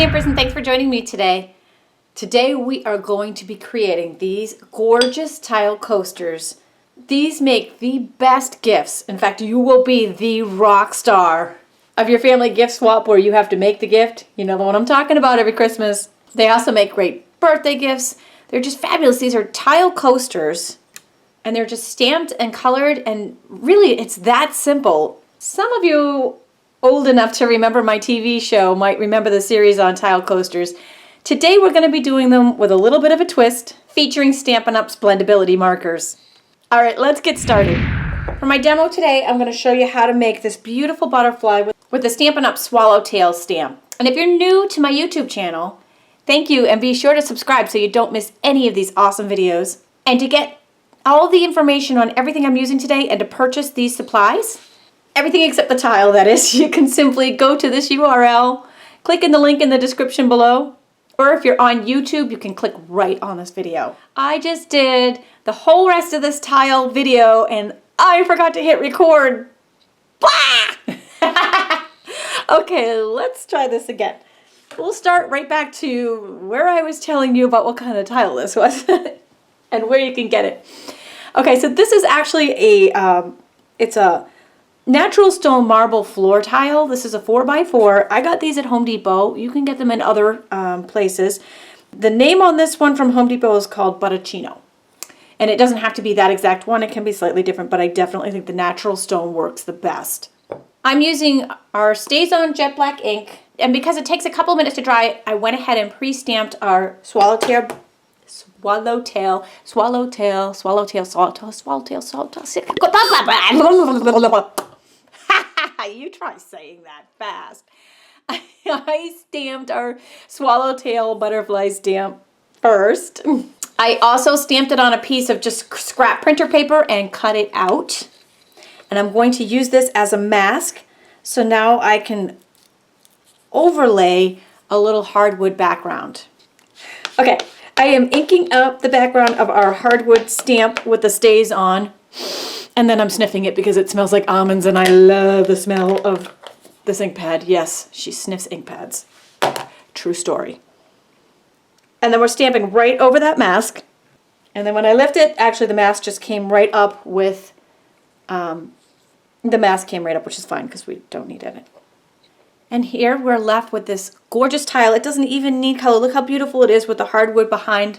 Stampers, and thanks for joining me today. Today we are going to be creating these gorgeous tile coasters. These make the best gifts. In fact, you will be the rock star of your family gift swap where you have to make the gift. You know the one I'm talking about every Christmas. They also make great birthday gifts. They're just fabulous. These are tile coasters and they're just stamped and colored, and really it's that simple. Some of you old enough to remember my TV show might remember the series on tile coasters. Today we're going to be doing them with a little bit of a twist, featuring Stampin' Up's Blendability Markers. All right, let's get started. For my demo today, I'm going to show you how to make this beautiful butterfly with the Stampin' Up Swallowtail stamp. And if you're new to my YouTube channel, thank you, and be sure to subscribe so you don't miss any of these awesome videos. And to get all the information on everything I'm using today and to purchase these supplies, everything except the tile, that is, you can simply go to this URL, click in the link in the description below, or if you're on YouTube, you can click right on this video. I just did the whole rest of this tile video and I forgot to hit record. Blah! Okay, let's try this again. We'll start right back to where I was telling you about what kind of tile this was and where you can get it. Okay, so this is actually it's a natural stone marble floor tile. This is a 4x4. I got these at Home Depot. You can get them in other places. The name on this one from Home Depot is called Butterchino. And it doesn't have to be that exact one. It can be slightly different, but I definitely think the natural stone works the best. I'm using our Stays On Jet Black ink. And because it takes a couple minutes to dry, I went ahead and pre-stamped our swallowtail. You try saying that fast. I stamped our swallowtail butterfly stamp first. I also stamped it on a piece of just scrap printer paper and cut it out. And I'm going to use this as a mask. So now I can overlay a little hardwood background. Okay, I am inking up the background of our hardwood stamp with the Stays On. And then I'm sniffing it because it smells like almonds and I love the smell of this ink pad. Yes, she sniffs ink pads. True story. And then we're stamping right over that mask. And then when I lift it, actually the mask just came right up with, the mask came right up, which is fine because we don't need it. And here we're left with this gorgeous tile. It doesn't even need color. Look how beautiful it is with the hardwood behind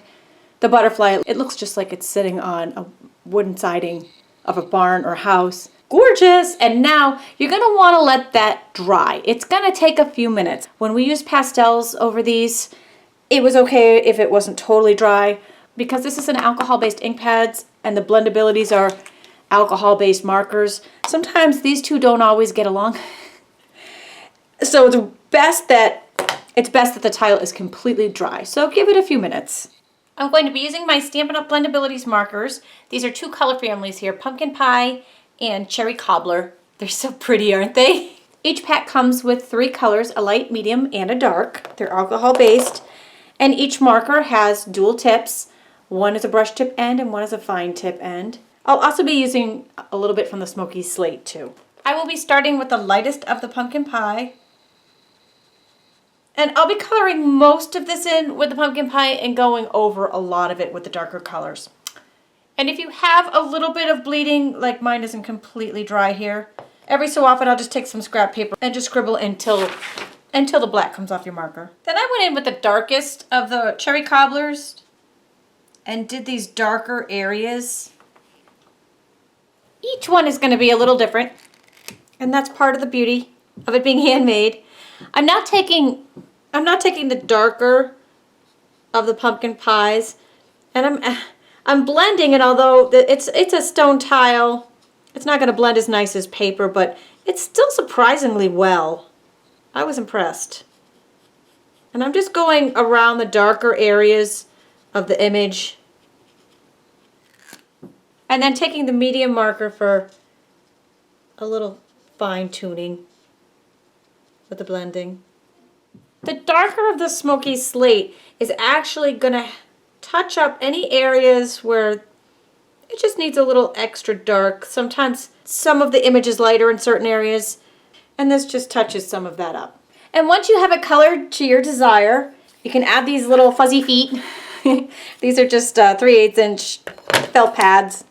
the butterfly. It looks just like it's sitting on a wooden siding of a barn or house. Gorgeous! And now you're going to want to let that dry. It's going to take a few minutes. When we use pastels over these, it was okay if it wasn't totally dry because this is an alcohol-based ink pads and the blendabilities are alcohol-based markers. Sometimes these two don't always get along. So it's best that the tile is completely dry. So give it a few minutes. I'm going to be using my Stampin' Up Blendabilities Markers. These are two color families here, Pumpkin Pie and Cherry Cobbler. They're so pretty, aren't they? Each pack comes with 3 colors, a light, medium, and a dark. They're alcohol-based. And each marker has dual tips. One is a brush tip end and one is a fine tip end. I'll also be using a little bit from the Smoky Slate too. I will be starting with the lightest of the Pumpkin Pie. And I'll be coloring most of this in with the pumpkin pie and going over a lot of it with the darker colors. And if you have a little bit of bleeding, like mine isn't completely dry here, every so often I'll just take some scrap paper and just scribble until the black comes off your marker. Then I went in with the darkest of the Cherry Cobblers and did these darker areas. Each one is going to be a little different, and that's part of the beauty of it being handmade. I'm not taking the darker of the pumpkin pies, and I'm blending it. Although it's a stone tile, it's not going to blend as nice as paper, but it's still surprisingly well. I was impressed. And I'm just going around the darker areas of the image, and then taking the medium marker for a little fine tuning with the blending. The darker of the Smoky Slate is actually going to touch up any areas where it just needs a little extra dark. Sometimes some of the image is lighter in certain areas, and this just touches some of that up. And once you have it colored to your desire, you can add these little fuzzy feet. These are just 3/8 inch felt pads.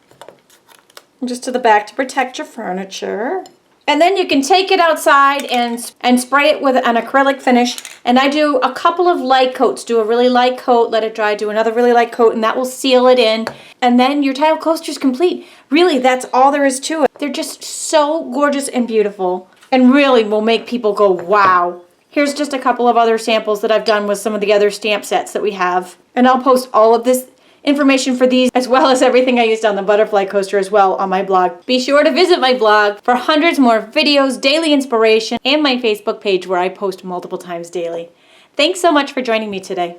Just to the back to protect your furniture. And then you can take it outside and spray it with an acrylic finish. And I do a couple of light coats. Do a really light coat, let it dry, do another really light coat, and that will seal it in. And then your tile coaster is complete. Really, that's all there is to it. They're just so gorgeous and beautiful, and really will make people go, wow. Here's just a couple of other samples that I've done with some of the other stamp sets that we have. And I'll post all of this information for these, as well as everything I used on the butterfly coaster as well, on my blog. Be sure to visit my blog for hundreds more videos, daily inspiration, and my Facebook page where I post multiple times daily. Thanks so much for joining me today.